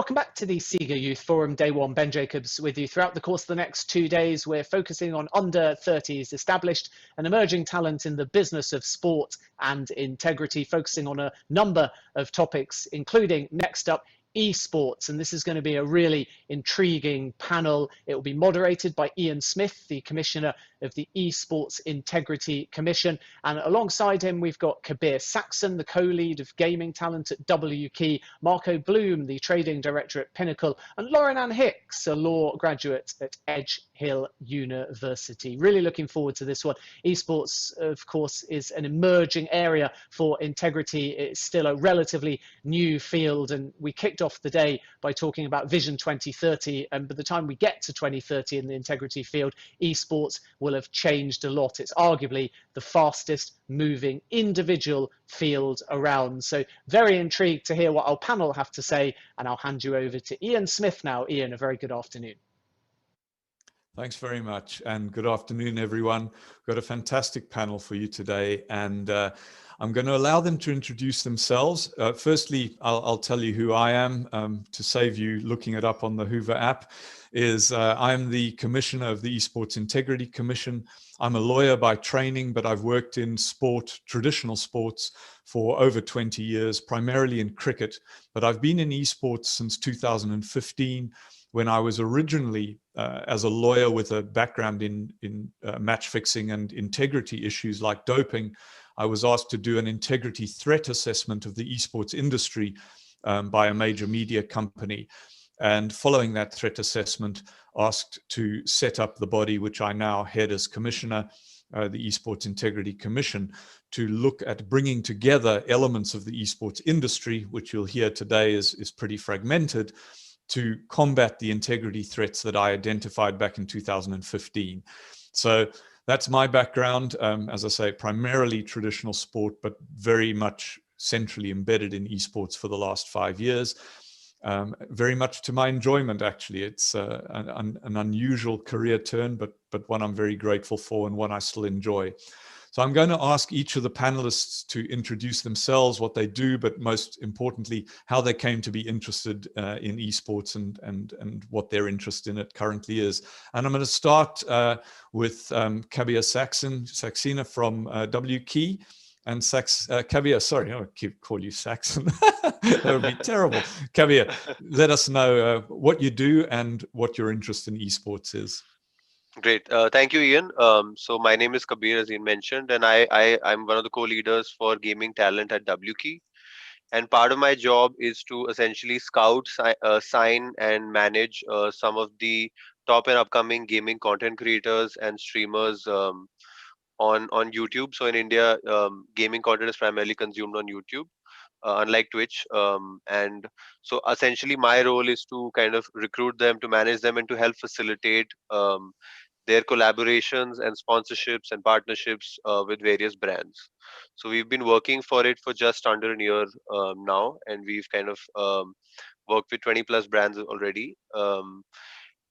Welcome back to the Sega Youth Forum. Day one, Ben Jacobs with you. Throughout the course of the next 2 days, we're focusing on under 30s established and emerging talent in the business of sport and integrity, focusing on a number of topics, including next up, eSports. And this is going to be a really intriguing panel. It will be moderated by Ian Smith, the Commissioner of the eSports Integrity Commission. And alongside him, we've got Kabir Saxon, the co-lead of gaming talent at WKey, Marco Bloom, the trading director at Pinnacle, and Lauren Ann Hicks, a law graduate at Edge Hill University. Really looking forward to this one. Esports, of course, is an emerging area for integrity. It's still a relatively new field, and we kicked off the day by talking about Vision 2030. And by the time we get to 2030 in the integrity field, esports will have changed a lot. It's arguably the fastest moving individual field around. So very intrigued to hear what our panel have to say, and I'll hand you over to Ian Smith now. Ian, a very good afternoon. Thanks very much, and good afternoon, everyone. We've got a fantastic panel for you today, and I'm going to allow them to introduce themselves. Firstly, I'll tell you who I am, to save you looking it up on the Hoover app. I'm the Commissioner of the Esports Integrity Commission. I'm a lawyer by training, but I've worked in sport, traditional sports, for over 20 years, primarily in cricket. But I've been in esports since 2015, when I was originally, as a lawyer with a background in match fixing and integrity issues like doping, I was asked to do an integrity threat assessment of the esports industry by a major media company. And following that threat assessment, asked to set up the body which I now head as Commissioner, the Esports Integrity Commission, to look at bringing together elements of the esports industry, which you'll hear today is pretty fragmented, to combat the integrity threats that I identified back in 2015. So that's my background. As I say, primarily traditional sport, but very much centrally embedded in esports for the last 5 years. Very much to my enjoyment, actually. It's an unusual career turn, but one I'm very grateful for and one I still enjoy. So I'm going to ask each of the panelists to introduce themselves, what they do, but most importantly, how they came to be interested in esports and what their interest in it currently is. And I'm going to start with Kabir Saxena from WKey. And Kabir, sorry, I keep calling you Saxon. That would be terrible. Kabir, let us know what you do and what your interest in esports is. Great. Thank you, Ian. So my name is Kabir, as Ian mentioned, and I'm one of the co-leaders for gaming talent at WKey. And part of my job is to essentially scout, sign, and manage some of the top and upcoming gaming content creators and streamers on YouTube. So in India, gaming content is primarily consumed on YouTube, unlike Twitch. And so essentially my role is to kind of recruit them, to manage them, and to help facilitate their collaborations and sponsorships and partnerships with various brands. So we've been working for it for just under a year now, and we've kind of worked with 20 plus brands already.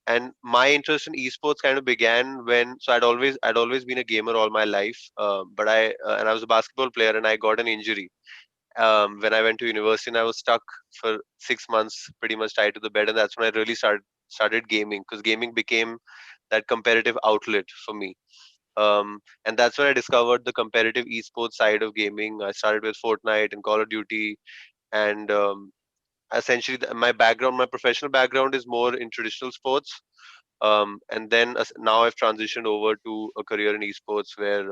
And my interest in esports kind of began when, so I'd always been a gamer all my life, but I was a basketball player, and I got an injury when I went to university, and I was stuck for 6 months, pretty much tied to the bed, and that's when I really started gaming, because gaming became that competitive outlet for me. And that's when I discovered the competitive esports side of gaming. I started with Fortnite and Call of Duty, and essentially my professional background is more in traditional sports. And then now I've transitioned over to a career in esports where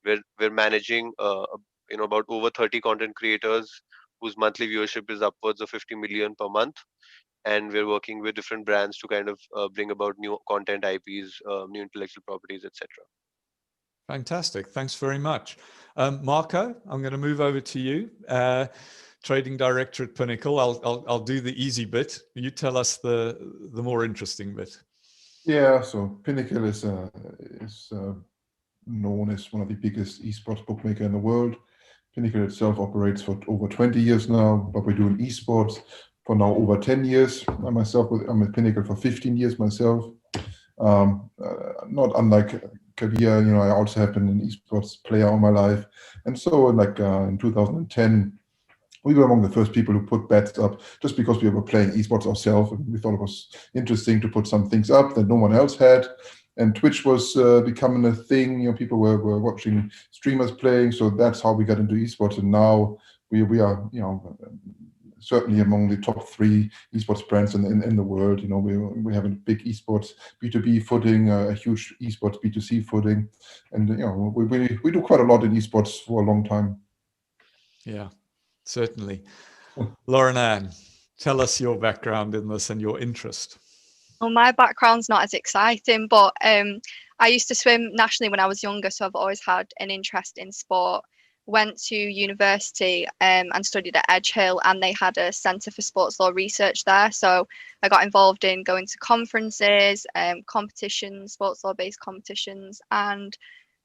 we're managing about over 30 content creators whose monthly viewership is upwards of 50 million per month. And we're working with different brands to kind of bring about new content IPs, new intellectual properties, etc. Fantastic. Thanks very much. Marco, I'm going to move over to you. Trading director at Pinnacle. I'll do the easy bit. You tell us the more interesting bit. Yeah, so Pinnacle is known as one of the biggest esports bookmaker in the world. Pinnacle itself operates for over 20 years now, but we're doing esports for now over 10 years. I'm at Pinnacle for 15 years myself. Not unlike Kabir, I also have been an esports player all my life. And so in 2010, we were among the first people who put bets up just because we were playing esports ourselves. And we thought it was interesting to put some things up that no one else had. And Twitch was becoming a thing. You know, people were watching streamers playing. So that's how we got into esports. And now we are, you know, certainly among the top 3 esports brands in the world. You know, we have a big esports B2B footing, a huge esports B2C footing. And, you know, we do quite a lot in esports for a long time. Yeah, certainly. Lauren Ann, tell us your background in this and your interest. Well, my background's not as exciting, but I used to swim nationally when I was younger, so I've always had an interest in sport. Went to university and studied at Edge Hill, and they had a Centre for Sports Law Research there. So I got involved in going to conferences, competitions, sports law based competitions, and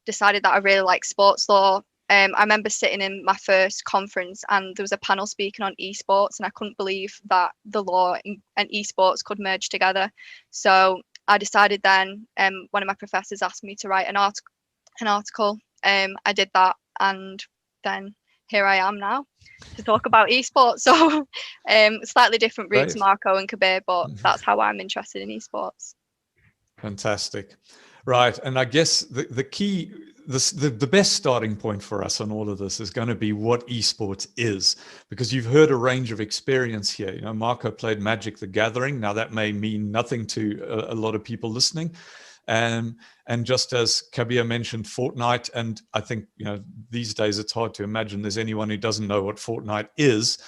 decided that I really like sports law. I remember sitting in my first conference and there was a panel speaking on eSports, and I couldn't believe that the law and eSports could merge together. So I decided then, one of my professors asked me to write an article. I did that, and then here I am now to talk about eSports. So slightly different route to Marco and Kabir, but that's how I'm interested in eSports. Fantastic. Right. And I guess the key, the best starting point for us on all of this is going to be what esports is, because you've heard a range of experience here. You know, Marco played Magic the Gathering. Now that may mean nothing to a lot of people listening. And just as Kabir mentioned, Fortnite, and I think, you know, these days it's hard to imagine there's anyone who doesn't know what Fortnite is.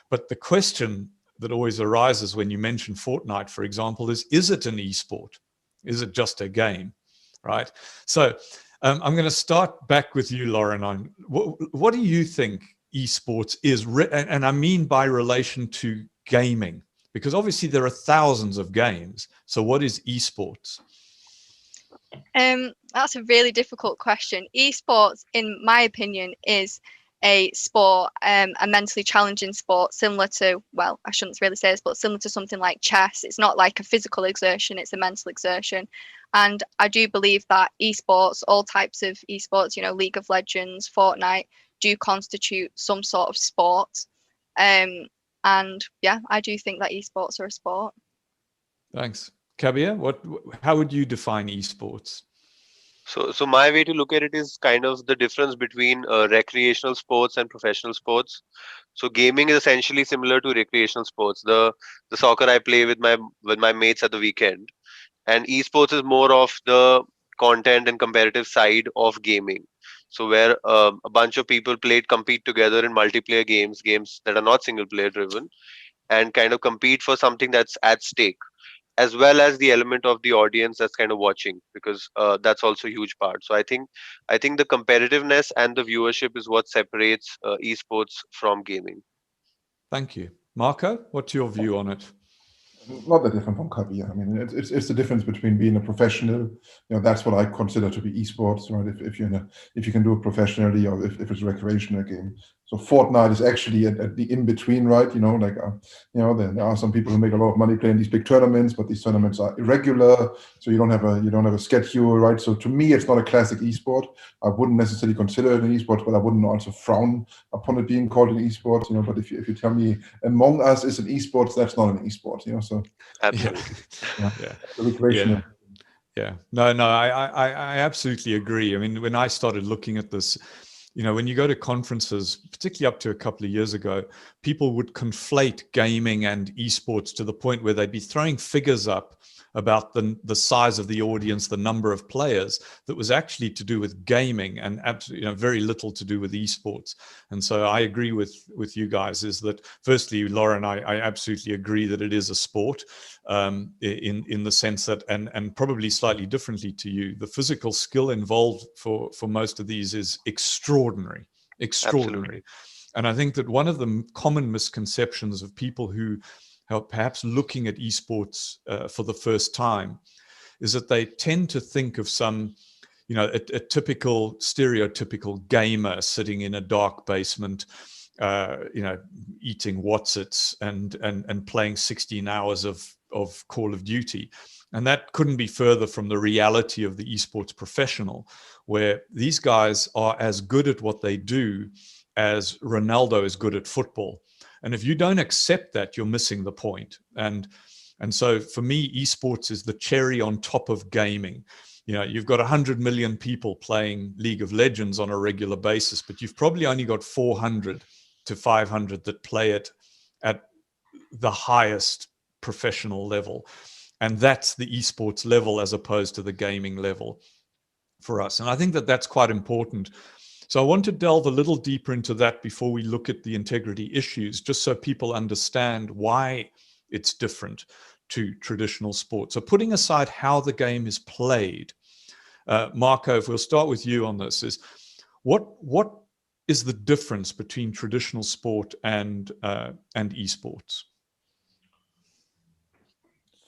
But the question that always arises when you mention Fortnite, for example, is it an esport? Is it just a game? Right. So I'm going to start back with you, Lauren. On what do you think esports is? And I mean by relation to gaming, because obviously there are thousands of games. So what is esports? That's a really difficult question. Esports, in my opinion, is a sport, a mentally challenging sport, similar to, well, I shouldn't really say this, but similar to something like chess. It's not like a physical exertion, it's a mental exertion. And I do believe that esports, all types of esports, you know, League of Legends, Fortnite, do constitute some sort of sport. And yeah, I do think that esports are a sport. Thanks. Kabir, how would you define esports? So my way to look at it is kind of the difference between recreational sports and professional sports. So gaming is essentially similar to recreational sports. The soccer I play with my mates at the weekend, and esports is more of the content and competitive side of gaming. So where a bunch of people compete together in multiplayer games that are not single player driven, and kind of compete for something that's at stake, as well as the element of the audience that's kind of watching, because that's also a huge part. So I think the competitiveness and the viewership is what separates esports from gaming. Thank you. Marco, what's your view on it? Not that different from Kabir. I mean, it's the difference between being a professional. You know, that's what I consider to be esports, right? If you can do it professionally, or if it's a recreational game. So Fortnite is actually at the in between, right? You know, like you know, there are some people who make a lot of money playing these big tournaments, but these tournaments are irregular, so you don't have a schedule, right? So to me, it's not a classic esport. I wouldn't necessarily consider it an esport, but I wouldn't also frown upon it being called an esport. You know, but if you tell me Among Us is an esport, that's not an esport. You know, so absolutely, yeah. No, I absolutely agree. I mean, when I started looking at this, you know, when you go to conferences, particularly up to a couple of years ago, people would conflate gaming and esports to the point where they'd be throwing figures up about the size of the audience, the number of players, that was actually to do with gaming and absolutely, you know, very little to do with esports. And so I agree with you guys, is that firstly, Lauren, I absolutely agree that it is a sport in the sense that, and probably slightly differently to you, the physical skill involved for most of these is extraordinary. Absolutely. And I think that one of the common misconceptions of people who are perhaps looking at esports for the first time is that they tend to think of some, you know, a typical stereotypical gamer sitting in a dark basement, you know, eating Wotsits and playing 16 hours of Call of Duty. And that couldn't be further from the reality of the esports professional, where these guys are as good at what they do as Ronaldo is good at football. And if you don't accept that, you're missing the point. And so for me, esports is the cherry on top of gaming. You know, you've got 100 million people playing League of Legends on a regular basis, but you've probably only got 400 to 500 that play it at the highest professional level. And that's the esports level as opposed to the gaming level for us. And I think that that's quite important. So I want to delve a little deeper into that before we look at the integrity issues, just so people understand why it's different to traditional sports. So putting aside how the game is played, Marco, if we'll start with you on this, is what is the difference between traditional sport and esports?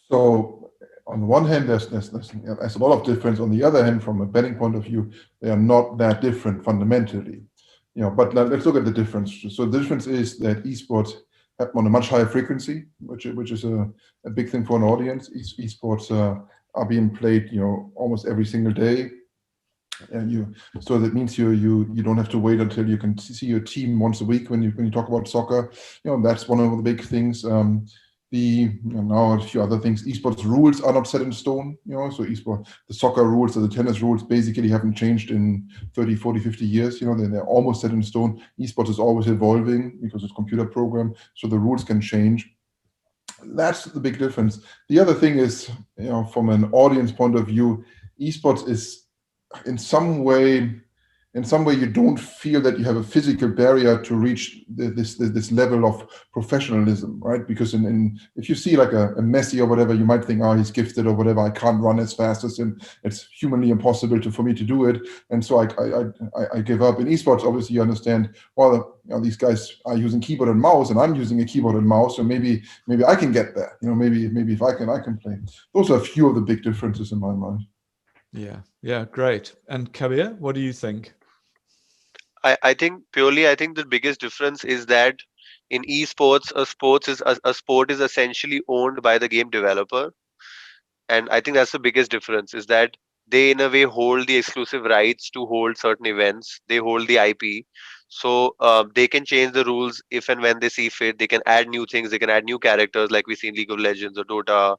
So on the one hand, there's a lot of difference. On the other hand, from a betting point of view, they are not that different fundamentally. You know, but let's look at the difference. So the difference is that esports happen on a much higher frequency, which is a big thing for an audience. Esports are being played, you know, almost every single day. And so that means you don't have to wait until you can see your team once a week when you talk about soccer. You know, that's one of the big things. Now a few other things. Esports rules are not set in stone, you know, so the soccer rules or the tennis rules basically haven't changed in 30, 40, 50 years, you know, they're almost set in stone. Esports is always evolving because it's a computer program, so the rules can change. That's the big difference. The other thing is, you know, from an audience point of view, esports is in some way you don't feel that you have a physical barrier to reach this level of professionalism, right? Because if you see like a Messi or whatever, you might think, oh, he's gifted or whatever, I can't run as fast as him, it's humanly impossible for me to do it, and so I give up. In esports, obviously you understand, well, you know, these guys are using keyboard and mouse and I'm using a keyboard and mouse, so maybe I can get there, you know, maybe if I can play. Those are a few of the big differences in my mind. Yeah, great. And Kabir, what do you think? I think the biggest difference is that in esports, a sport is essentially owned by the game developer, and I think that's the biggest difference, is that they in a way hold the exclusive rights to hold certain events. They hold the IP, so they can change the rules if and when they see fit. They can add new things. They can add new characters, like we see in League of Legends or Dota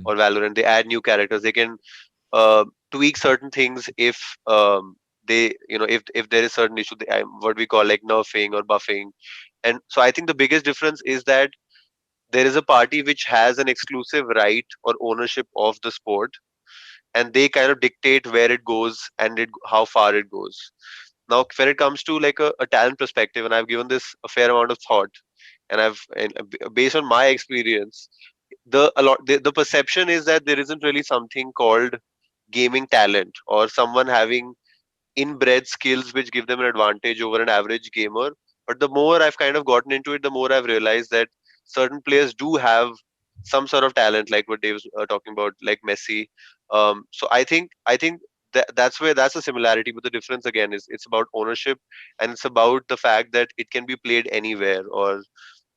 or Valorant. They add new characters. They can tweak certain things if they, you know, if there is certain issue, what we call like nerfing or buffing. And so I think the biggest difference is that there is a party which has an exclusive right or ownership of the sport, and they kind of dictate where it goes and how far it goes. Now when it comes to like a talent perspective, and I've given this a fair amount of thought, and based on my experience, the perception is that there isn't really something called gaming talent or someone having inbred skills which give them an advantage over an average gamer. But the more I've kind of gotten into it, the more I've realized that certain players do have some sort of talent, like what Dave's talking about, like Messi. So I think that's a similarity, but the difference again is it's about ownership, and it's about the fact that it can be played anywhere, or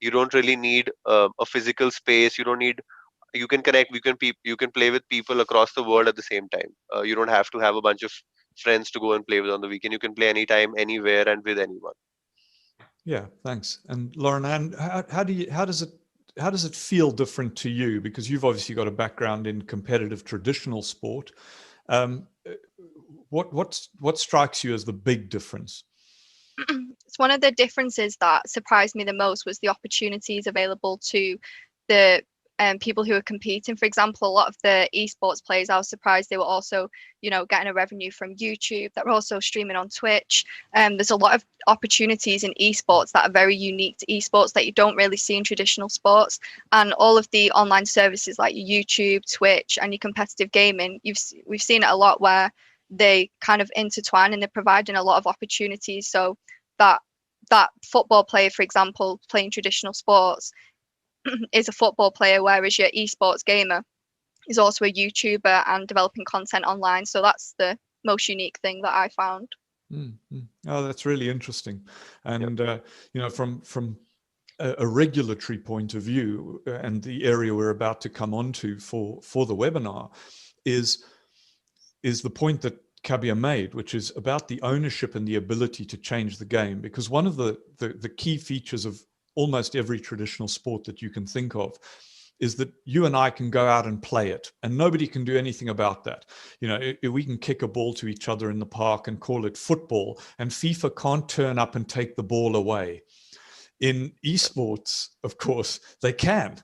you don't really need a physical space. You don't need, you can connect, you can play with people across the world at the same time. You don't have to have a bunch of friends to go and play with on the weekend. You can play anytime, anywhere, and with anyone. Yeah, thanks. And Lauren Ann, how does it feel different to you? Because you've obviously got a background in competitive traditional sport. What strikes you as the big difference? It's one of the differences that surprised me the most was the opportunities available to the people who are competing. For example, a lot of the esports players, I was surprised they were also, you know, getting a revenue from YouTube. That were also streaming on Twitch. There's a lot of opportunities in esports that are very unique to esports that you don't really see in traditional sports. And all of the online services like YouTube, Twitch, and your competitive gaming, we've seen it a lot where they kind of intertwine and they're providing a lot of opportunities. So that football player, for example, playing traditional sports is a football player, whereas your esports gamer is also a YouTuber and developing content online. So that's the most unique thing that I found. Oh, that's really interesting. And you know, from a regulatory point of view, and the area we're about to come on to for the webinar is the point that Kabir made, which is about the ownership and the ability to change the game. Because one of the key features of almost every traditional sport that you can think of is that you and I can go out and play it, and nobody can do anything about that. You know, we can kick a ball to each other in the park and call it football, and FIFA can't turn up and take the ball away. In esports, of course, they can.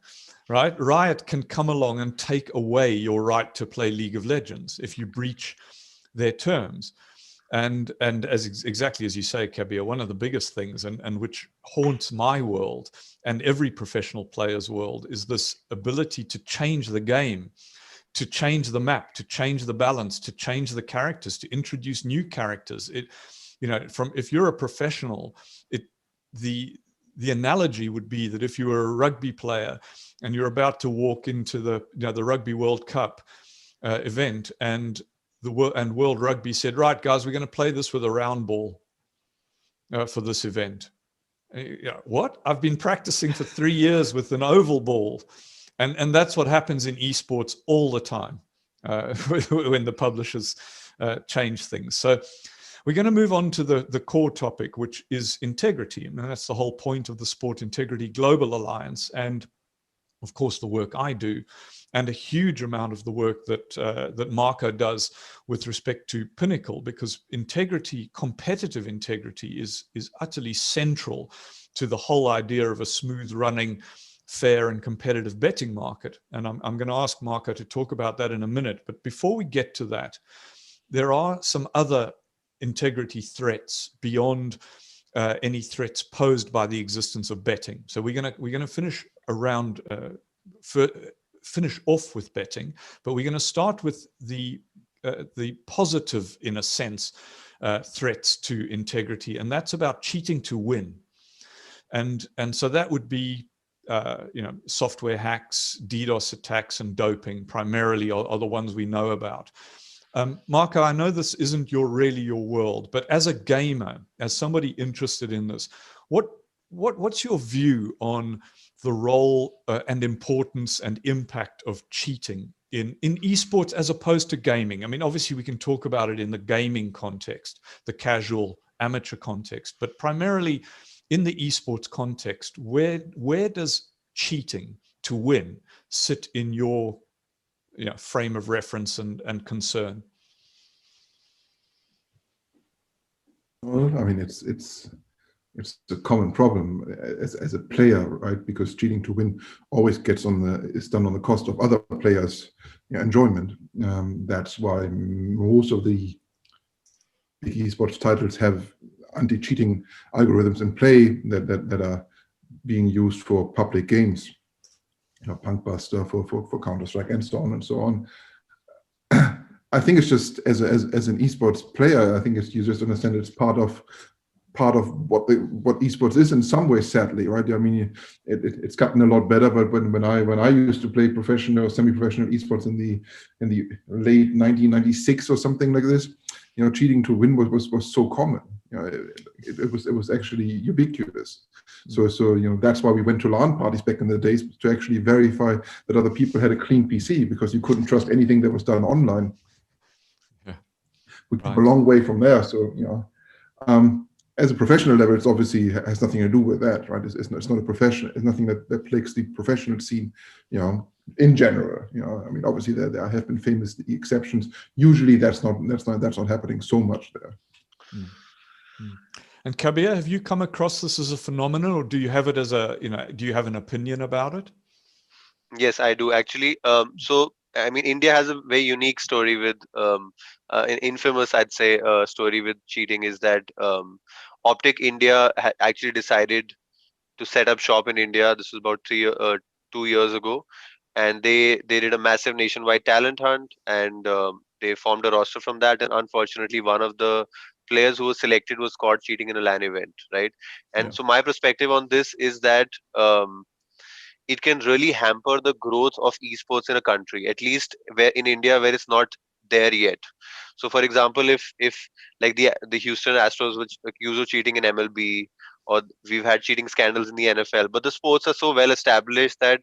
Right? Riot can come along and take away your right to play League of Legends if you breach their terms. And exactly as you say, Kabir, one of the biggest things, and which haunts my world and every professional player's world, is this ability to change the game, to change the map, to change the balance, to change the characters, to introduce new characters. If you're a professional, the analogy would be that if you were a rugby player and you're about to walk into the Rugby World Cup event, and World Rugby said, right, guys, we're going to play this with a round ball for this event. What? I've been practicing for 3 years with an oval ball. And that's what happens in esports all the time when the publishers change things. So we're going to move on to the core topic, which is integrity. And that's the whole point of the Sport Integrity Global Alliance. And of course, the work I do, and a huge amount of the work that Marco does with respect to Pinnacle, because integrity, competitive integrity, is utterly central to the whole idea of a smooth running, fair and competitive betting market. And I'm going to ask Marco to talk about that in a minute. But before we get to that, there are some other integrity threats beyond any threats posed by the existence of betting. So we're gonna finish around finish off with betting, but we're going to start with the positive, in a sense, threats to integrity, and that's about cheating to win. And so that would be software hacks, DDoS attacks, and doping primarily are the ones we know about. Marco, I know this isn't really your world, but as a gamer, as somebody interested in this, what's your view on the role and importance and impact of cheating in esports as opposed to gaming? I mean, obviously we can talk about it in the gaming context, the casual amateur context, but primarily in the esports context, where does cheating to win sit in your frame of reference and concern? Well, I mean, it's a common problem as a player, right? Because cheating to win always is done on the cost of other players' enjoyment. That's why most of the big esports titles have anti-cheating algorithms in play that are being used for public games. Punkbuster for Counter-Strike and so on and so on. I think it's just as an esports player, I think you just understand it's part of what esports is in some ways, sadly, right? I mean, it's gotten a lot better, but when I used to play professional, semi-professional esports in the late 1996 or something like this, cheating to win was so common. It was actually ubiquitous. So that's why we went to LAN parties back in the days, to actually verify that other people had a clean PC, because you couldn't trust anything that was done online. Yeah. We came a long way from there. So as a professional level, it's obviously has nothing to do with that, right? It's not a profession. It's nothing that plagues the professional scene, in general. I mean, obviously there have been famous exceptions. Usually that's not happening so much there. And Kabir, have you come across this as a phenomenon, or do you have it as do you have an opinion about it? Yes, I do actually. So I mean, India has a very unique story with an infamous, I'd say, story with cheating, is that Optic India actually decided to set up shop in India. This was about 2 years ago, and they did a massive nationwide talent hunt, and they formed a roster from that. And unfortunately, one of the players who was selected was caught cheating in a LAN event, right? And so my perspective on this is that it can really hamper the growth of esports in a country, at least where in India, where it's not there yet. So for example, if like the Houston Astros, which accused of cheating in MLB, or we've had cheating scandals in the NFL, but the sports are so well established that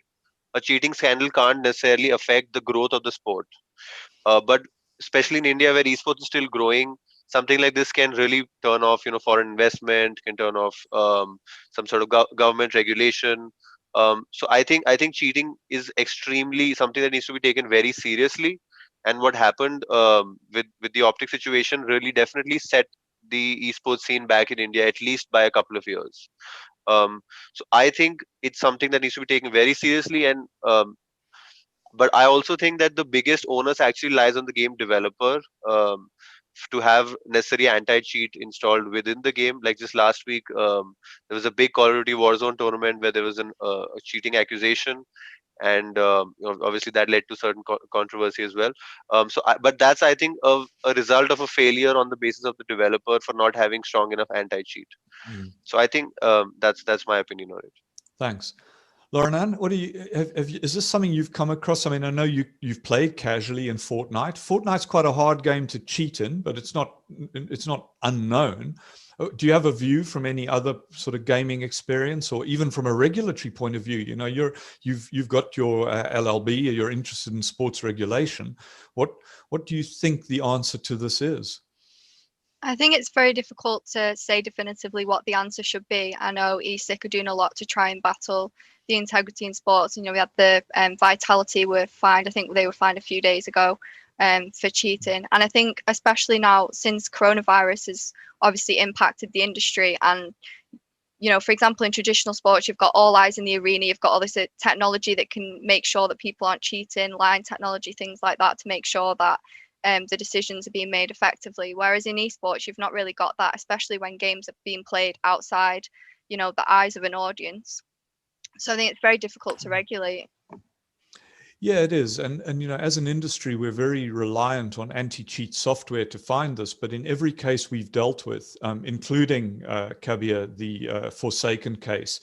a cheating scandal can't necessarily affect the growth of the sport. But especially in India where esports is still growing, something like this can really turn off, foreign investment, can turn off some sort of government regulation. So I think cheating is extremely something that needs to be taken very seriously. And what happened with the optic situation really definitely set the esports scene back in India at least by a couple of years. So I think it's something that needs to be taken very seriously, and but I also think that the biggest onus actually lies on the game developer, to have necessary anti-cheat installed within the game. Like just last week, there was a big Call of Duty Warzone tournament where there was a cheating accusation, and obviously that led to certain controversy as well. But that's, I think, a result of a failure on the basis of the developer for not having strong enough anti-cheat. Mm. So I think that's my opinion on it. Thanks. Lauren, what do you have you, is this something you've come across? I mean, I know you've played casually in Fortnite. Fortnite's quite a hard game to cheat in, but it's not unknown. Do you have a view from any other sort of gaming experience, or even from a regulatory point of view? You've got your LLB, you're interested in sports regulation. What do you think the answer to this is? I think it's very difficult to say definitively what the answer should be. I know ESIC are doing a lot to try and battle the integrity in sports. We had the Vitality were fined. I think they were fined a few days ago for cheating. And I think especially now, since coronavirus has obviously impacted the industry, and for example, in traditional sports, you've got all eyes in the arena. You've got all this technology that can make sure that people aren't cheating, line technology, things like that, to make sure that the decisions are being made effectively. Whereas in esports, you've not really got that, especially when games are being played outside, the eyes of an audience. So I think it's very difficult to regulate. Yeah, it is. And as an industry, we're very reliant on anti-cheat software to find this. But in every case we've dealt with, including Kabir, the Forsaken case,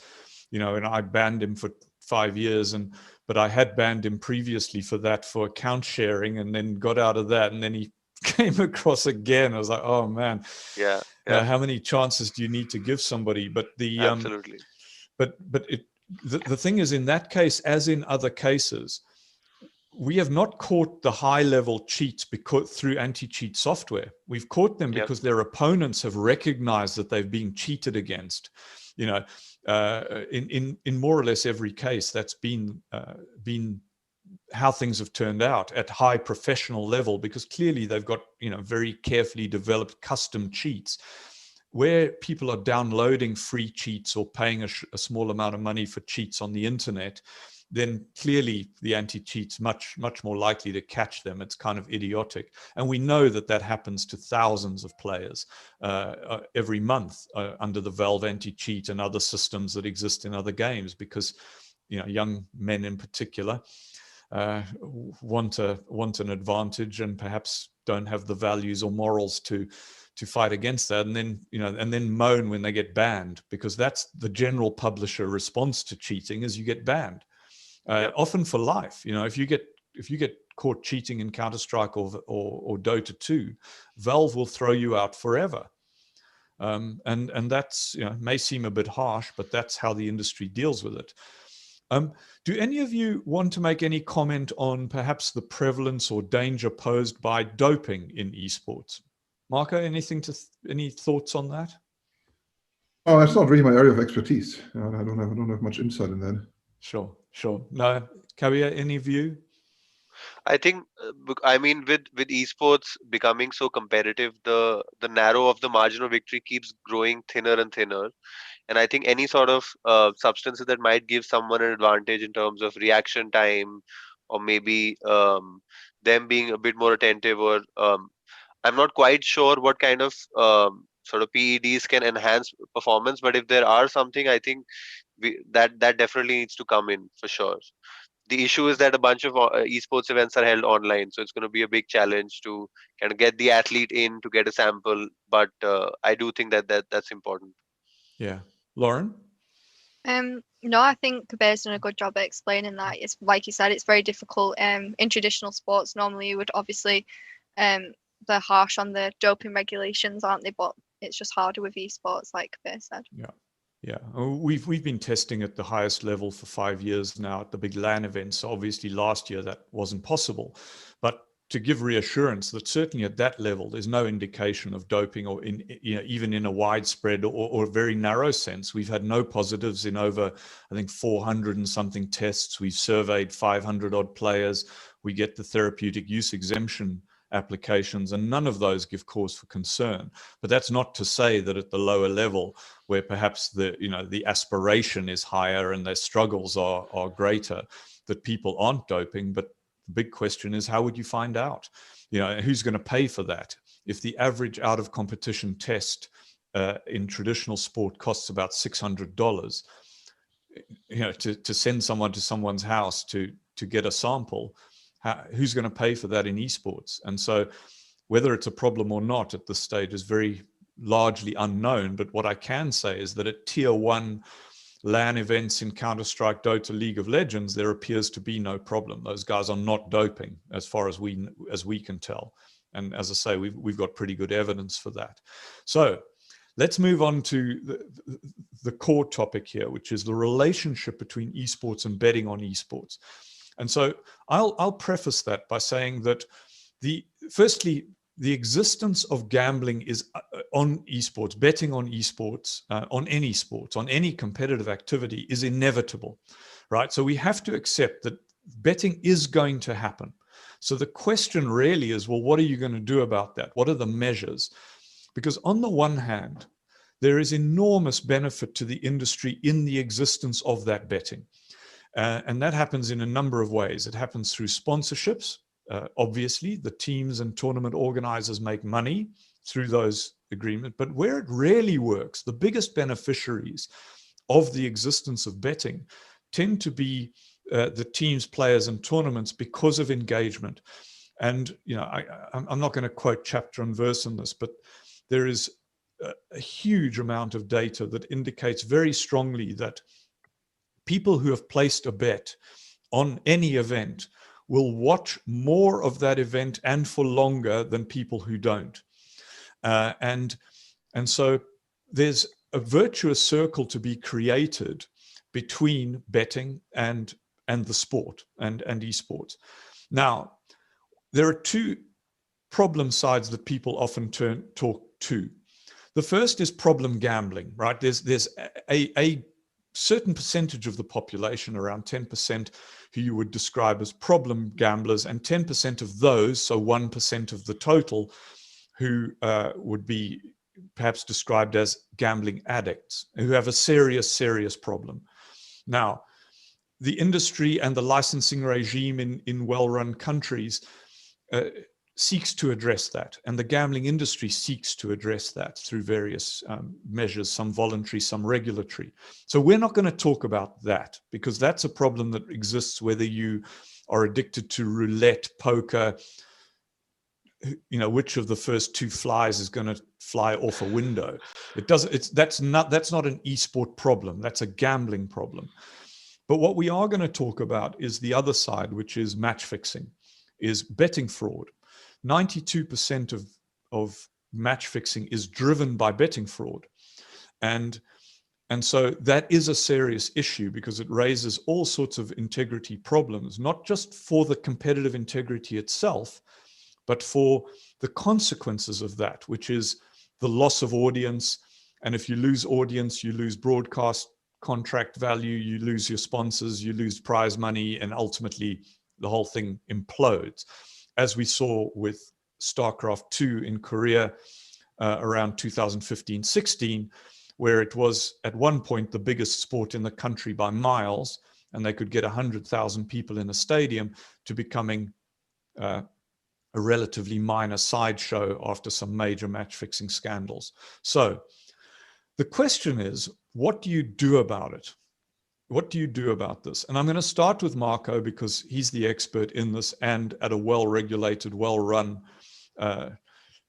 and I banned him for 5 years, but I had banned him previously for that, for account sharing, and then got out of that, and then he came across again. I was like, oh man, yeah. How many chances do you need to give somebody? But Absolutely. The thing is, in that case, as in other cases, we have not caught the high-level cheats through anti-cheat software. We've caught them because their opponents have recognized that they've been cheated against. In more or less every case, that's been how things have turned out at high professional level, because clearly they've got very carefully developed custom cheats. Where people are downloading free cheats or paying a small amount of money for cheats on the internet, then clearly the anti-cheat's much more likely to catch them. It's kind of idiotic, and we know that happens to thousands of players every month under the Valve anti-cheat and other systems that exist in other games, because young men in particular want an advantage and perhaps don't have the values or morals to fight against that, and then moan when they get banned, because that's the general publisher response to cheating, is you get banned. Often for life. If you get caught cheating in Counter-Strike or Dota 2, Valve will throw you out forever. And that's, may seem a bit harsh, but that's how the industry deals with it. Do any of you want to make any comment on perhaps the prevalence or danger posed by doping in esports? Marco, any thoughts on that? Oh, that's not really my area of expertise. I don't have much insight in that. Sure. No, Kabir, any view? I think, with esports becoming so competitive, the narrow of the margin of victory keeps growing thinner and thinner. And I think any sort of substances that might give someone an advantage in terms of reaction time, or maybe them being a bit more attentive, or I'm not quite sure what kind of sort of PEDs can enhance performance. But if there are something, I think that definitely needs to come in for sure. The issue is that a bunch of esports events are held online, so it's going to be a big challenge to kind of get the athlete in to get a sample. But I do think that's important. Yeah. Lauren? No, I think Kabir's done a good job at explaining that. It's like you said, it's very difficult. In traditional sports, normally you would obviously they're harsh on the doping regulations, aren't they? But it's just harder with esports, like Kabir said. Yeah. We've been testing at the highest level for 5 years now at the big LAN events. So obviously last year that wasn't possible, but to give reassurance that certainly at that level, there's no indication of doping, or even in a widespread or very narrow sense. We've had no positives in over, I think, 400 and something tests. We've surveyed 500 odd players. We get the therapeutic use exemption applications, and none of those give cause for concern. But that's not to say that at the lower level, where perhaps the aspiration is higher and their struggles are greater, that people aren't doping. But the big question is, how would you find out? Who's going to pay for that? If the average out of competition test in traditional sport costs about $600, to send someone to someone's house to get a sample, who's going to pay for that in esports? And so whether it's a problem or not at this stage is very largely unknown. But what I can say is that at tier 1 LAN events in Counter-Strike, Dota, League of Legends, there appears to be no problem. Those guys are not doping as far as we can tell. And as I say, we've got pretty good evidence for that. So let's move on to the core topic here, which is the relationship between esports and betting on esports. And so I'll preface that by saying that firstly, the existence of gambling is on esports, betting on esports, on any sports, on any competitive activity is inevitable, right? So we have to accept that betting is going to happen. So the question really is, well, what are you going to do about that? What are the measures? Because on the one hand, there is enormous benefit to the industry in the existence of that betting. And that happens in a number of ways. It happens through sponsorships. Obviously, the teams and tournament organizers make money through those agreements. But where it really works, the biggest beneficiaries of the existence of betting tend to be the teams, players, and tournaments because of engagement. And I'm not going to quote chapter and verse on this, but there is a huge amount of data that indicates very strongly that people who have placed a bet on any event will watch more of that event and for longer than people who don't. And so there's a virtuous circle to be created between betting and the sport and esports. Now, there are two problem sides that people often talk to. The first is problem gambling, right? There's a certain percentage of the population, around 10%, who you would describe as problem gamblers, and 10% of those, so 1% of the total, who would be perhaps described as gambling addicts, who have a serious problem. Now, the industry and the licensing regime in well-run countries seeks to address that, and the gambling industry seeks to address that through various measures, some voluntary, some regulatory. So we're not going to talk about that, because that's a problem that exists whether you are addicted to roulette, poker, which of the first two flies is going to fly off a window. That's not an esport problem. That's a gambling problem. But what we are going to talk about is the other side, which is match fixing, is betting fraud. 92% of match fixing is driven by betting fraud. And so that is a serious issue, because it raises all sorts of integrity problems, not just for the competitive integrity itself, but for the consequences of that, which is the loss of audience. And if you lose audience, you lose broadcast contract value, you lose your sponsors, you lose prize money, and ultimately the whole thing implodes. As we saw with StarCraft 2 in Korea around 2015-16, where it was at one point the biggest sport in the country by miles, and they could get 100,000 people in a stadium, to becoming a relatively minor sideshow after some major match-fixing scandals. So the question is, what do you do about it? What do you do about this? And I'm going to start with Marco, because he's the expert in this, and at a well-regulated, well-run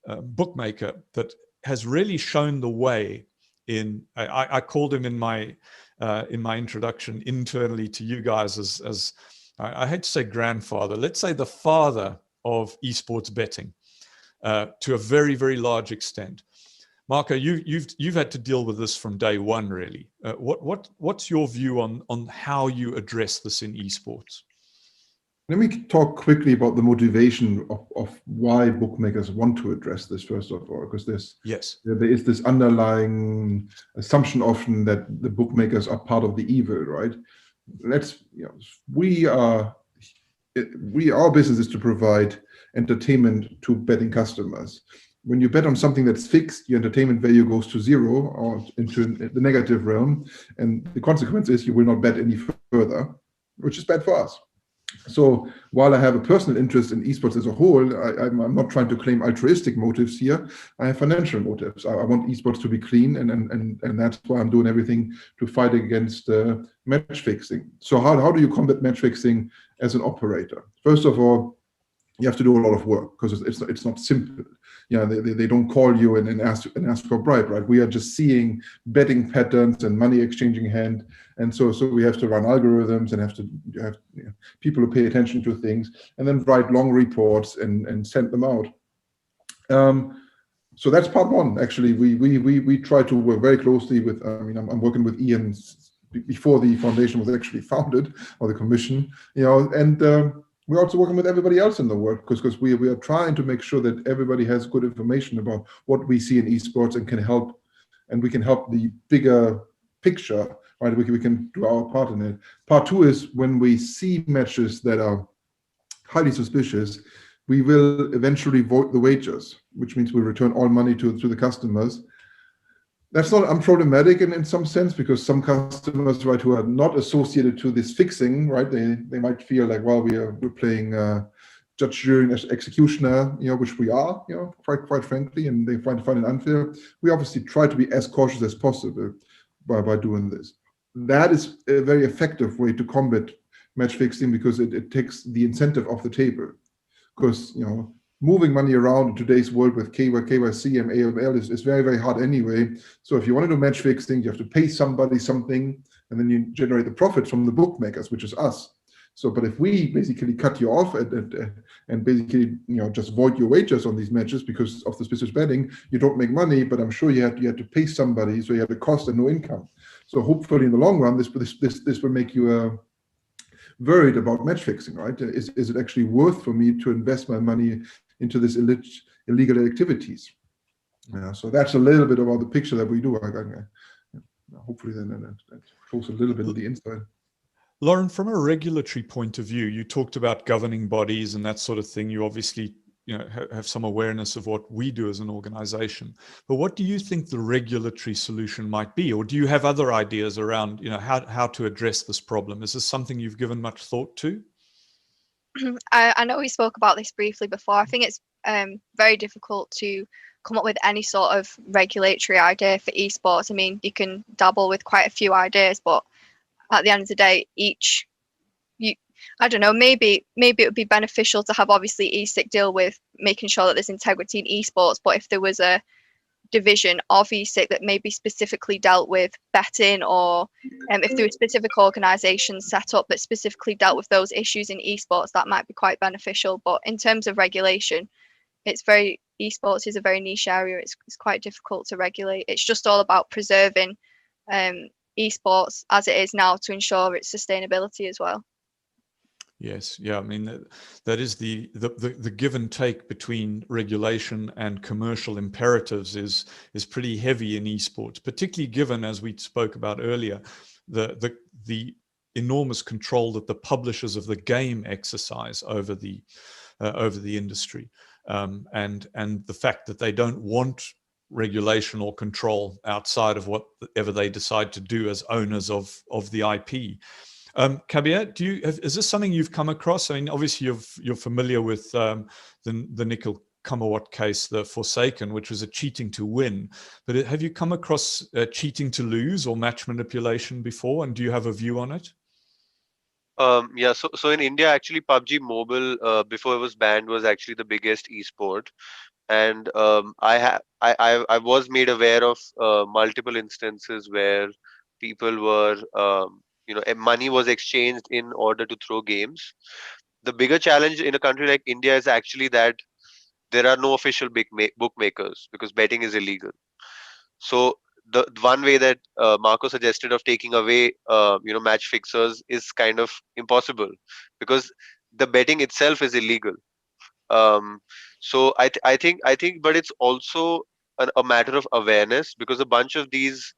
bookmaker that has really shown the way in, I called him in my introduction internally to you guys as I hate to say grandfather, let's say the father of esports betting to a very, very large extent. Marco, you've had to deal with this from day one, really. What's your view on how you address this in esports? Let me talk quickly about the motivation of why bookmakers want to address this, first of all, because there is this underlying assumption often that the bookmakers are part of the evil, right? Our business is to provide entertainment to betting customers. When you bet on something that's fixed, your entertainment value goes to zero or into the negative realm, and the consequence is you will not bet any further, which is bad for us. So while I have a personal interest in esports as a whole, I'm not trying to claim altruistic motives here. I have financial motives. I want esports to be clean, and that's why I'm doing everything to fight against match fixing. So how do you combat match fixing as an operator? First of all, you have to do a lot of work because it's not simple. They don't call you and ask for a bribe, right? We are just seeing betting patterns and money exchanging hand, and so we have to run algorithms and have people who pay attention to things, and then write long reports and send them out. So that's part one. Actually, we try to work very closely with. I'm working with Ian before the foundation was actually founded, or the commission, and we're also working with everybody else in the world because we are trying to make sure that everybody has good information about what we see in esports and can help, and we can help the bigger picture, right? We can do our part in it. Part two is when we see matches that are highly suspicious, we will eventually void the wagers, which means we return all money to the customers. That's not unproblematic in some sense, because some customers, right, who are not associated to this fixing, right, they might feel like, well, we're playing judge, jury, and executioner, which we are, quite frankly, and they find it unfair. We obviously try to be as cautious as possible by doing this. That is a very effective way to combat match fixing, because it takes the incentive off the table. Because moving money around in today's world with KYC and AML is very, very hard anyway. So if you want to do match fixing, you have to pay somebody something, and then you generate the profits from the bookmakers, which is us. So, but if we basically cut you off and basically just void your wagers on these matches because of the suspicious betting, you don't make money. But I'm sure you had to pay somebody, so you have a cost and no income. So hopefully in the long run, this will make you worried about match fixing, right? Is it actually worth for me to invest my money into this illegal activities? So that's a little bit about the picture that we do. Hopefully then that shows a little bit of the inside. Lauren, from a regulatory point of view, you talked about governing bodies and that sort of thing. You obviously have some awareness of what we do as an organization. But what do you think the regulatory solution might be? Or do you have other ideas around how to address this problem? Is this something you've given much thought to? I know we spoke about this briefly before. I think it's very difficult to come up with any sort of regulatory idea for esports. I mean, you can dabble with quite a few ideas, but at the end of the day, I don't know, maybe it would be beneficial to have obviously ESIC deal with making sure that there's integrity in esports, but if there was a division of ESIC that maybe specifically dealt with betting, or if there were specific organizations set up that specifically dealt with those issues in esports, that might be quite beneficial. But in terms of regulation, esports is a very niche area. It's quite difficult to regulate. It's just all about preserving esports as it is now to ensure its sustainability as well. Yes, yeah. I mean, that is the give and take between regulation and commercial imperatives is pretty heavy in esports, particularly given, as we spoke about earlier, the enormous control that the publishers of the game exercise over the industry, and the fact that they don't want regulation or control outside of whatever they decide to do as owners of the IP. Kabir, is this something you've come across? I mean, obviously you're familiar with the Nickel Kamawat case, the Forsaken, which was a cheating to win. But have you come across cheating to lose or match manipulation before? And do you have a view on it? Yeah, so in India, actually, PUBG Mobile, before it was banned, was actually the biggest esport. And I was made aware of multiple instances where people were money was exchanged in order to throw games. The bigger challenge in a country like India is actually that there are no official bookmakers, because betting is illegal. So the one way that Marco suggested of taking away match fixers is kind of impossible, because the betting itself is illegal. So I think, but it's also a matter of awareness, because a bunch of these,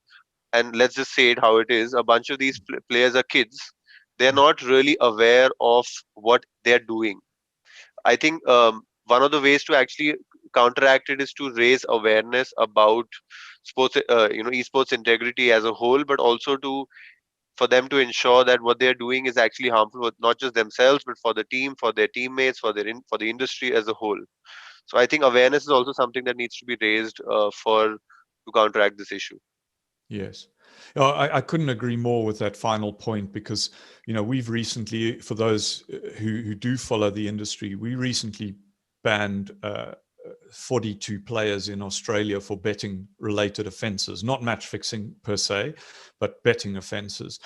and let's just say it how it is, a bunch of these players are kids. They're not really aware of what they're doing. I think one of the ways to actually counteract it is to raise awareness about sports, esports integrity as a whole, but also to for them to ensure that what they're doing is actually harmful for not just themselves, but for the team, for their teammates, for the industry as a whole. So I think awareness is also something that needs to be raised for to counteract this issue. Yes. I couldn't agree more with that final point, because, we've recently, for those who do follow the industry, we recently banned 42 players in Australia for betting related offences, not match fixing per se, but betting offences.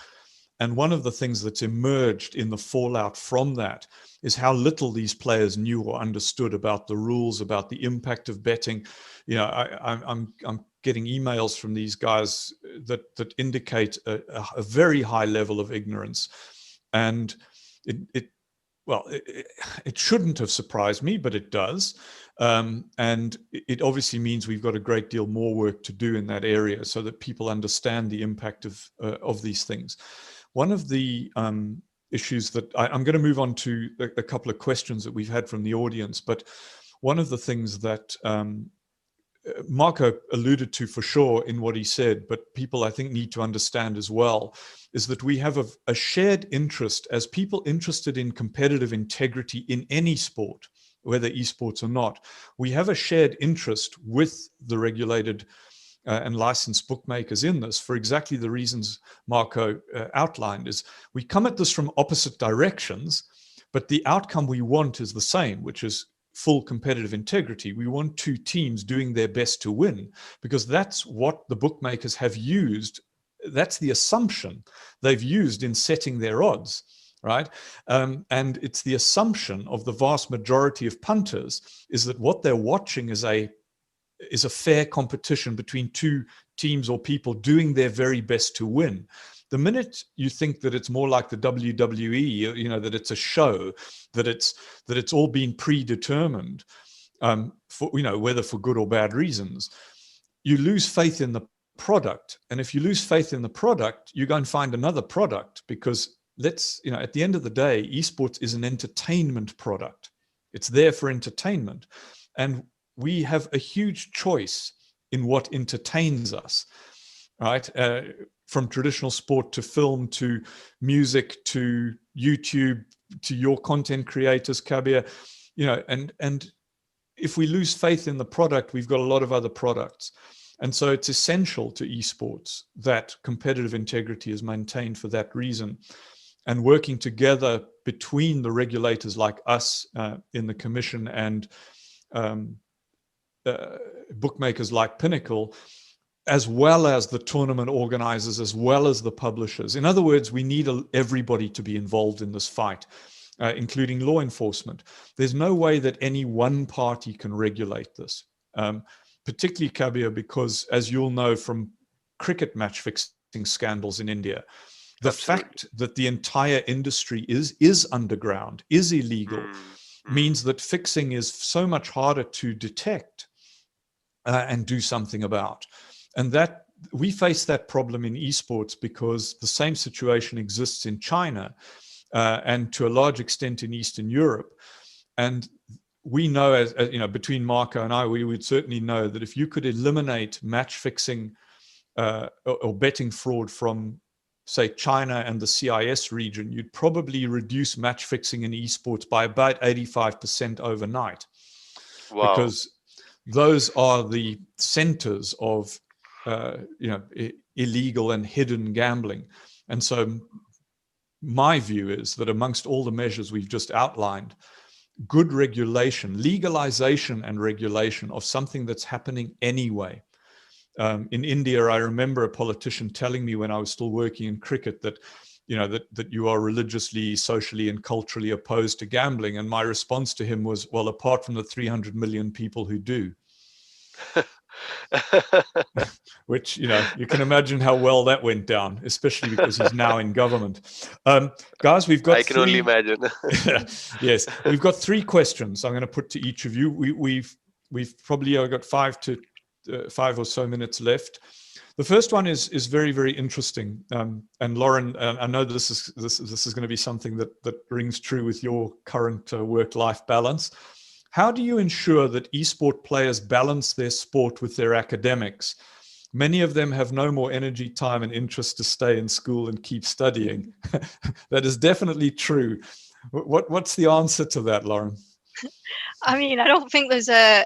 And one of the things that's emerged in the fallout from that is how little these players knew or understood about the rules, about the impact of betting. I'm getting emails from these guys that indicate a very high level of ignorance, and it shouldn't have surprised me, but it does. And it obviously means we've got a great deal more work to do in that area, so that people understand the impact of these things. One of the issues that I'm going to move on to a couple of questions that we've had from the audience, but one of the things that Marco alluded to for sure in what he said, but people I think need to understand as well, is that we have a shared interest as people interested in competitive integrity in any sport, whether esports or not. We have a shared interest with the regulated and licensed bookmakers in this, for exactly the reasons Marco outlined. Is we come at this from opposite directions, but the outcome we want is the same, which is full competitive integrity. We want two teams doing their best to win, because that's what the bookmakers have used. That's the assumption they've used in setting their odds, right? And it's the assumption of the vast majority of punters is that what they're watching is a fair competition between two teams or people doing their very best to win. The minute you think that it's more like the WWE, that it's a show, that it's all been predetermined, for whether for good or bad reasons, you lose faith in the product. And if you lose faith in the product, you go and find another product, because at the end of the day, esports is an entertainment product. It's there for entertainment. And we have a huge choice in what entertains us, right? From traditional sport to film to music to YouTube to your content creators, Kabir, and if we lose faith in the product, we've got a lot of other products. And so it's essential to esports that competitive integrity is maintained for that reason. And working together between the regulators like us in the commission and bookmakers like Pinnacle, as well as the tournament organizers, as well as the publishers. In other words, we need everybody to be involved in this fight, including law enforcement. There's no way that any one party can regulate this, particularly, Kabir, because as you'll know from cricket match fixing scandals in India, the Absolutely. fact that the entire industry is underground, is illegal, means that fixing is so much harder to detect and do something about. And that we face that problem in esports because the same situation exists in China and to a large extent in Eastern Europe. And we know, as between Marco and I, we would certainly know that if you could eliminate match fixing or betting fraud from, say, China and the CIS region, you'd probably reduce match fixing in esports by about 85% overnight. Wow. Because those are the centers of illegal and hidden gambling. And so my view is that amongst all the measures we've just outlined, good regulation, legalization and regulation of something that's happening anyway. In India, I remember a politician telling me when I was still working in cricket that you are religiously, socially, and culturally opposed to gambling. And my response to him was, well, apart from the 300 million people who do. Which, you know, you can imagine how well that went down, especially because he's now in government. Guys, we've got I can only imagine. Yes, we've got 3 questions I'm going to put to each of you. We've probably got 5 or so minutes left. The first one is very, very interesting. And Lauren, I know this is going to be something that rings true with your current work-life balance. How do you ensure that esport players balance their sport with their academics? Many of them have no more energy, time, and interest to stay in school and keep studying. That is definitely true. What's the answer to that, Lauren? I mean, I don't think there's a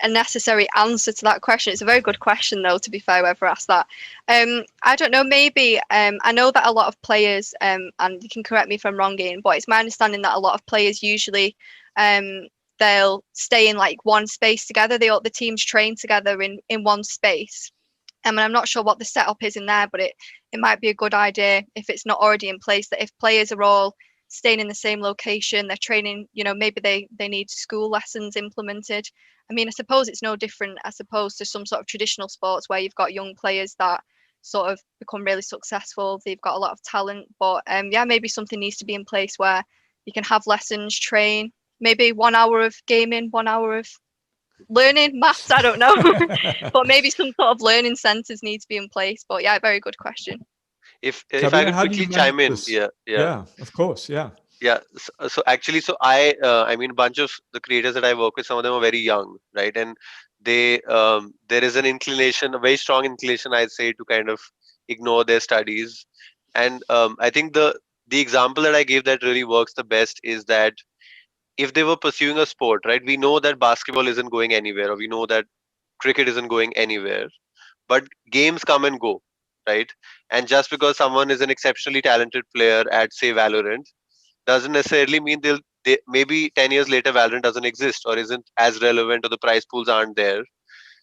necessary answer to that question. It's a very good question, though, to be fair, whoever asked that. I don't know, maybe, I know that a lot of players, and you can correct me if I'm wrong, Ian, but it's my understanding that a lot of players usually, they'll stay in like one space together. The teams train together in one space. And I'm not sure what the setup is in there, but it might be a good idea if it's not already in place, that if players are all staying in the same location, they're training, you know, maybe they need school lessons implemented. I mean, I suppose it's no different, I suppose, to some sort of traditional sports where you've got young players that sort of become really successful. They've got a lot of talent, but yeah, maybe something needs to be in place where you can have lessons, train, maybe 1 hour of gaming, 1 hour of learning maths, I don't know. But maybe some sort of learning centers need to be in place. But yeah, very good question. If Kabir, I could how do you quickly chime in, manage this? yeah. Yeah, of course, yeah. Yeah, so actually, I mean, a bunch of the creators that I work with, some of them are very young, right? And there is an inclination, a very strong inclination, I'd say, to kind of ignore their studies. And I think the example that I gave that really works the best is that if they were pursuing a sport, right? We know that basketball isn't going anywhere, or we know that cricket isn't going anywhere, but games come and go, right? And just because someone is an exceptionally talented player at, say, Valorant, doesn't necessarily mean they maybe 10 years later Valorant doesn't exist or isn't as relevant, or the prize pools aren't there.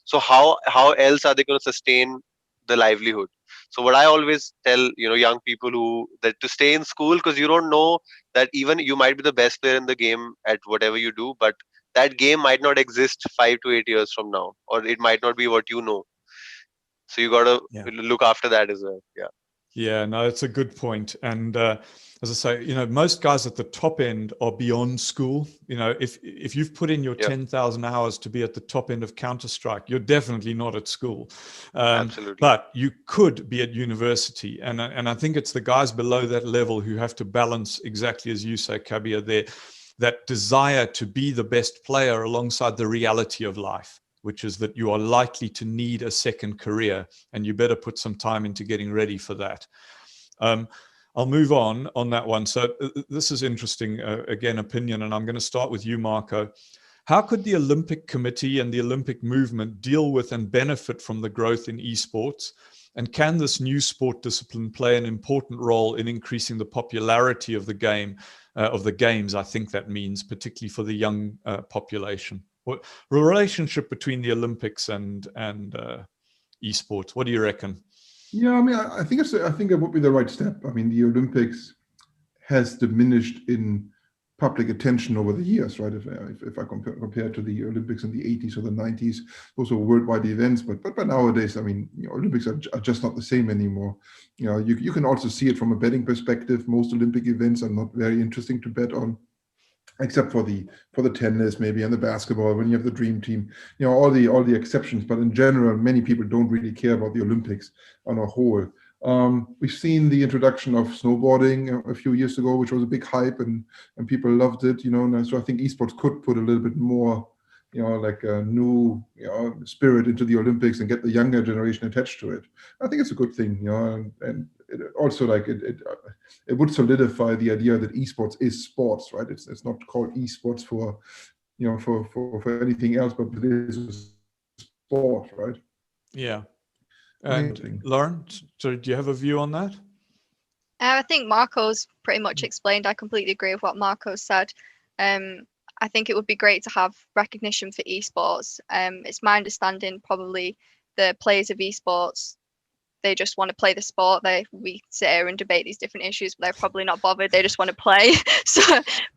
So how else are they going to sustain the livelihood? So what I always tell, young people who that to stay in school, because you don't know that even you might be the best player in the game at whatever you do, but that game might not exist 5 to 8 years from now, or it might not be what you know. So you got to look after that as well. Yeah. Yeah, no, it's a good point. And as I say, most guys at the top end are beyond school. If you've put in your 10,000 hours to be at the top end of Counter-Strike, you're definitely not at school. Absolutely. But you could be at university. And I think it's the guys below that level who have to balance, exactly as you say, Kabir, that desire to be the best player alongside the reality of life, which is that you are likely to need a second career, and you better put some time into getting ready for that. I'll move on that one. So this is interesting, again, opinion, and I'm going to start with you, Marco. How could the Olympic Committee and the Olympic movement deal with and benefit from the growth in esports? And can this new sport discipline play an important role in increasing the popularity of the game, of the games, I think that means, particularly for the young population? What relationship between the Olympics and esports? What do you reckon? Yeah, I mean, I think it would be the right step. I mean, the Olympics has diminished in public attention over the years, right? If I compare to the Olympics in the 80s or the 90s, those were worldwide events. But nowadays, I mean, Olympics are just not the same anymore. You can also see it from a betting perspective. Most Olympic events are not very interesting to bet on, except for the tennis maybe and the basketball when you have the dream team, all the exceptions. But in general, many people don't really care about the Olympics on a whole. We've seen the introduction of snowboarding a few years ago, which was a big hype, and people loved it. And so I think esports could put a little bit more, like a new spirit into the Olympics and get the younger generation attached to it. I think it's a good thing, and it also, like, it would solidify the idea that esports is sports, right? It's not called esports for for anything else, but it is a sport, right? Yeah. And Lauren, so do you have a view on that? I think Marco's pretty much explained. I completely agree with what Marco said. I think it would be great to have recognition for esports. It's my understanding probably the players of esports they just want to play the sport. We sit here and debate these different issues, but they're probably not bothered. They just want to play. So,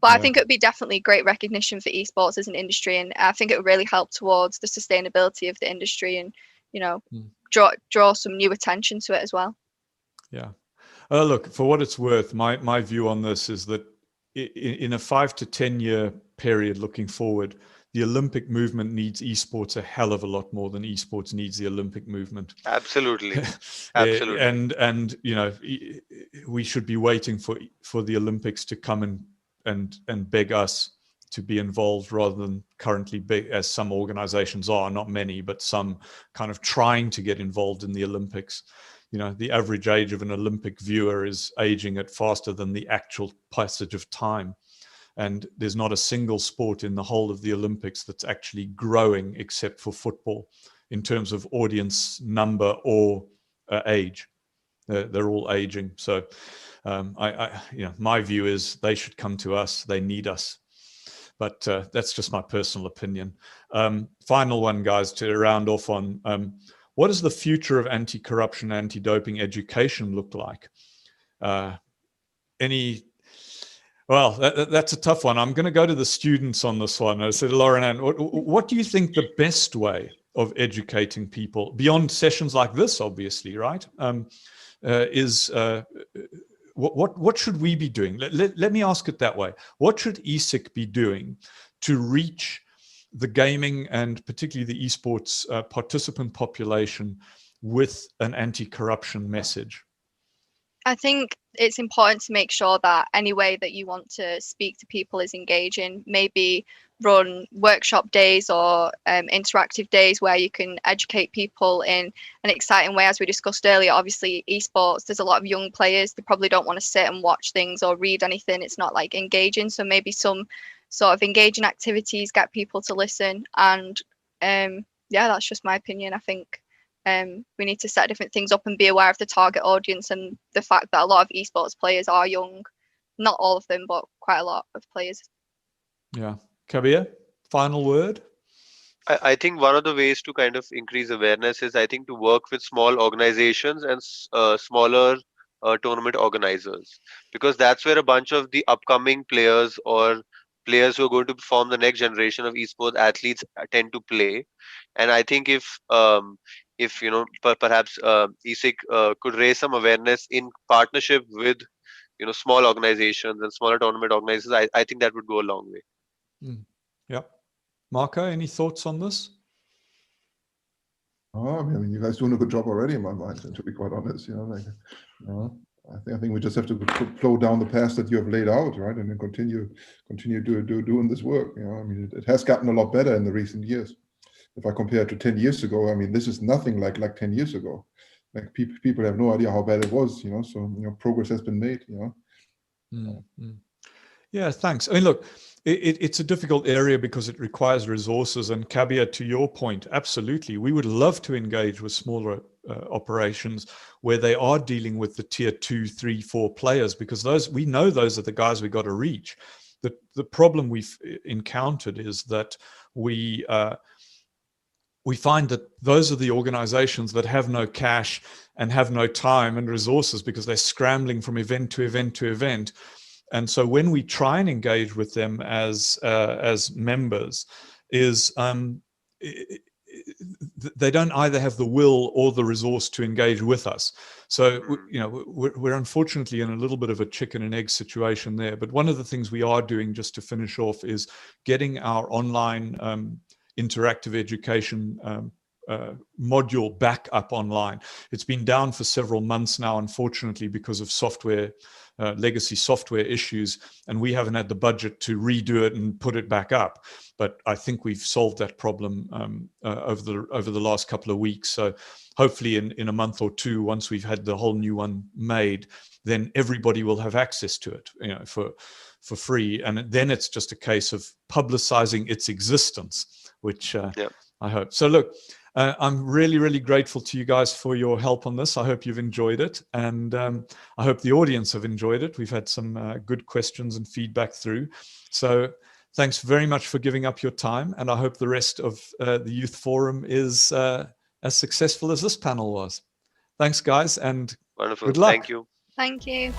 but I think it would be definitely great recognition for esports as an industry, and I think it would really help towards the sustainability of the industry, and draw some new attention to it as well. Yeah. Look, for what it's worth, my view on this is that in a 5 to 10 year period looking forward, the Olympic movement needs esports a hell of a lot more than esports needs the Olympic movement. Absolutely. Absolutely. And we should be waiting for the Olympics to come and beg us to be involved, rather than currently big, as some organizations are, not many, but some kind of trying to get involved in the Olympics. The average age of an Olympic viewer is aging at faster than the actual passage of time. And there's not a single sport in the whole of the Olympics that's actually growing, except for football, in terms of audience number or age. They're all aging. So my view is they should come to us. They need us. But that's just my personal opinion. Final one, guys, to round off on. What does the future of anti-corruption, anti-doping education look like? Well, that's a tough one. I'm going to go to the students on this one. I said, Lauren Ann, what do you think the best way of educating people, beyond sessions like this, obviously, right, is what should we be doing? Let me ask it that way. What should ESIC be doing to reach the gaming and particularly the esports participant population with an anti-corruption message? I think it's important to make sure that any way that you want to speak to people is engaging. Maybe run workshop days or interactive days where you can educate people in an exciting way. As we discussed earlier, obviously esports, there's a lot of young players. They probably don't want to sit and watch things or read anything. It's not like engaging. So maybe some sort of engaging activities, get people to listen. And that's just my opinion. I think we need to set different things up and be aware of the target audience and the fact that a lot of esports players are young. Not all of them, but quite a lot of players. Yeah. Kabir, final word? I think one of the ways to kind of increase awareness is, I think, to work with small organizations and smaller tournament organizers, because that's where a bunch of the upcoming players or players who are going to form the next generation of esports athletes tend to play. And I think if perhaps ESIC could raise some awareness in partnership with small organizations and smaller tournament organizers, I think that would go a long way. Yeah. Marco, any thoughts on this? Oh, I mean, you guys doing a good job already in my mind, to be quite honest. I think we just have to flow down the path that you have laid out, right, and then continue doing this work. I mean, it has gotten a lot better in the recent years. If I compare it to 10 years ago, I mean, this is nothing like 10 years ago. Like people have no idea how bad it was. So progress has been made. Yeah, thanks. I mean, look, it's a difficult area because it requires resources. And Kabir, to your point, absolutely, we would love to engage with smaller operations where they are dealing with the tier 2, 3, 4 players, because we know those are the guys we got to reach. The problem we've encountered is that we find that those are the organizations that have no cash and have no time and resources because they're scrambling from event to event to event. And so when we try and engage with them as members, they don't either have the will or the resource to engage with us. So we're unfortunately in a little bit of a chicken and egg situation there. But one of the things we are doing, just to finish off, is getting our online interactive education module back up online. It's been down for several months now, unfortunately, because of legacy software issues, and we haven't had the budget to redo it and put it back up. But I think we've solved that problem over the last couple of weeks. So hopefully in a month or two, once we've had the whole new one made, then everybody will have access to it, for free. And then it's just a case of publicizing its existence, which I hope. So look, I'm really, really grateful to you guys for your help on this. I hope you've enjoyed it, and I hope the audience have enjoyed it. We've had some good questions and feedback through. So thanks very much for giving up your time, and I hope the rest of the Youth Forum is as successful as this panel was. Thanks, guys, and Wonderful. good luck. Thank you. Thank you.